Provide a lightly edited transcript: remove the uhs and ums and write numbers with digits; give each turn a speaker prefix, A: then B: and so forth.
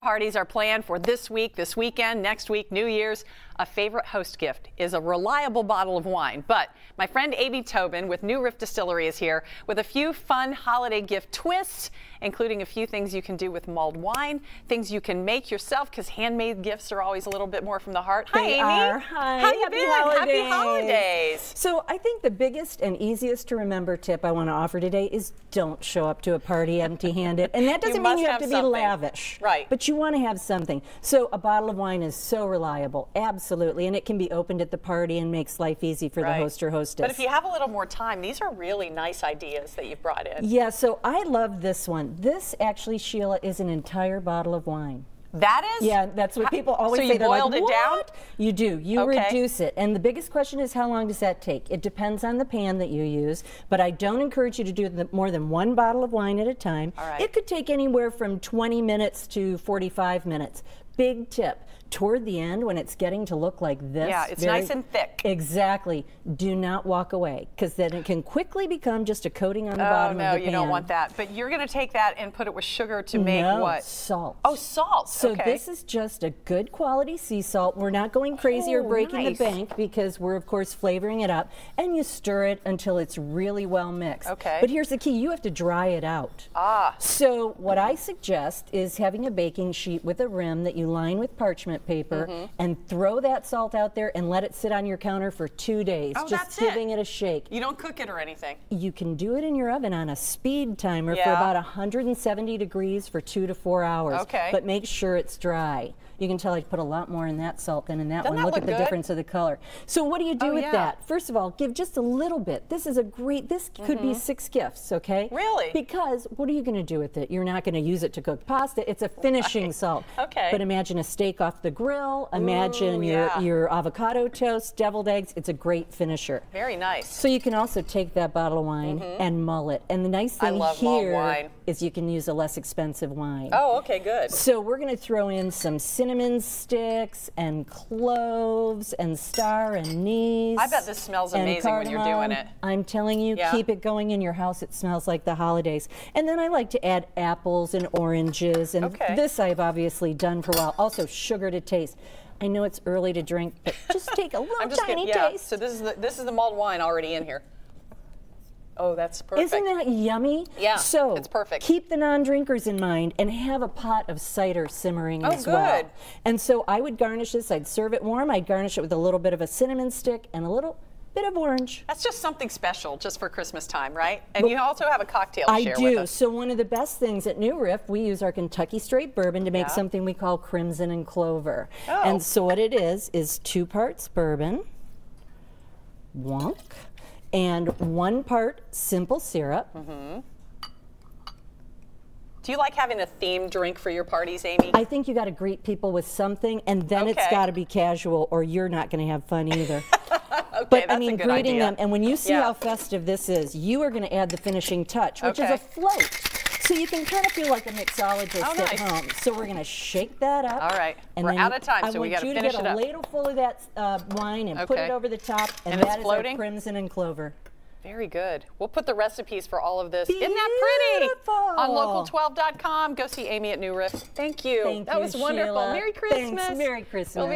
A: parties are planned for this week, this weekend, next week, New Year's, a favorite host gift is a reliable bottle of wine. But my friend Amy Tobin with New Riff Distillery is here with a few fun holiday gift twists, including a few things you can do with mulled wine, things you can make yourself, because handmade gifts are always a little bit more from the heart. Hi, Amy.
B: Hi.
A: How you been? Happy holidays.
B: So I think the biggest and easiest to remember tip I want to offer today is don't show up to a party empty-handed. And that doesn't mean you have to be lavish.
A: Right.
B: But you want to have something. So a bottle of wine is so reliable. Absolutely. And it can be opened at the party and makes life easy for the host or hostess.
A: But if you have a little more time, these are really nice ideas that you've brought in.
B: Yeah, so I love this one. This actually, Sheila, is an entire bottle of wine.
A: That is?
B: Yeah, that's what people always say.
A: So you boiled it down?
B: You do. You reduce it. And the biggest question is, how long does that take? It depends on the pan that you use, but I don't encourage you to do more than one bottle of wine at a time.
A: All right.
B: It could take anywhere from 20 minutes to 45 minutes. Big tip. Toward the end, when it's getting to look like this.
A: Yeah, it's nice and thick.
B: Exactly. Do not walk away, because then it can quickly become just a coating on the bottom of the pan.
A: Oh, no, you don't want that. But you're going to take that and put it with sugar to make what?
B: Salt.
A: Oh, salt.
B: So this is just a good quality sea salt. We're not going crazy or breaking the bank, because we're, of course, flavoring it up. And you stir it until it's really well mixed.
A: Okay.
B: But here's the key. You have to dry it out.
A: Ah.
B: So what I suggest is having a baking sheet with a rim that you line with parchment paper and throw that salt out there and let it sit on your counter for 2 days.
A: Oh,
B: just giving it a shake.
A: You don't cook it or anything?
B: You can do it in your oven on a speed timer for about 170 degrees for 2 to 4 hours.
A: Okay.
B: But make sure it's dry. You can tell I put a lot more in that salt than in that one. Look at the difference of the color. So what do you do with that? First of all, give just a little bit. This is a great, this could be 6 gifts, okay?
A: Really?
B: Because what are you going to do with it? You're not going to use it to cook pasta. It's a finishing salt.
A: Okay.
B: But imagine a steak off the grill. Imagine your avocado toast, deviled eggs. It's a great finisher.
A: Very nice.
B: So you can also take that bottle of wine and mull it. And the nice thing here is you can use a less expensive wine.
A: Oh, okay, good.
B: So we're going to throw in some cinnamon sticks and cloves and star anise.
A: I bet this smells amazing when you're doing it.
B: I'm telling you, keep it going in your house. It smells like the holidays. And then I like to add apples and oranges. And this I've obviously done for a while. Also sugar to taste. I know it's early to drink, but just take a little tiny taste.
A: So this is the mulled wine already in here. Oh, that's perfect.
B: Isn't that yummy?
A: Yeah,
B: so
A: it's perfect.
B: Keep the non-drinkers in mind and have a pot of cider simmering as well.
A: Good.
B: And so I would garnish this. I'd serve it warm. I'd garnish it with a little bit of a cinnamon stick and a little bit of orange.
A: That's just something special just for Christmas time, right? And you also have a cocktail to share with us.
B: I do. So one of the best things at New Riff, we use our Kentucky straight bourbon to make something we call crimson and clover.
A: Oh.
B: And so what it is 2 parts bourbon, wonk, and 1 part simple syrup.
A: Do you like having a themed drink for your parties, Amy?
B: I think you got to greet people with something, and then it's got to be casual, or you're not going to have fun either. But I mean, greeting them, and when you see how festive this is, you are going to add the finishing touch, which is a float. So you can kind of feel like a mixologist at home. So we're going to shake that up.
A: All right.
B: And
A: we're out of time, so we got to finish it up.
B: I want you to get a ladle full of that wine and put it over the top, and that is our crimson and clover.
A: Very good. We'll put the recipes for all of this. Isn't that pretty? On local12.com. Go see Amy at New Riff. Thank you.
B: Thank you,
A: that was wonderful.
B: Sheila.
A: Merry Christmas.
B: Thanks. Merry Christmas.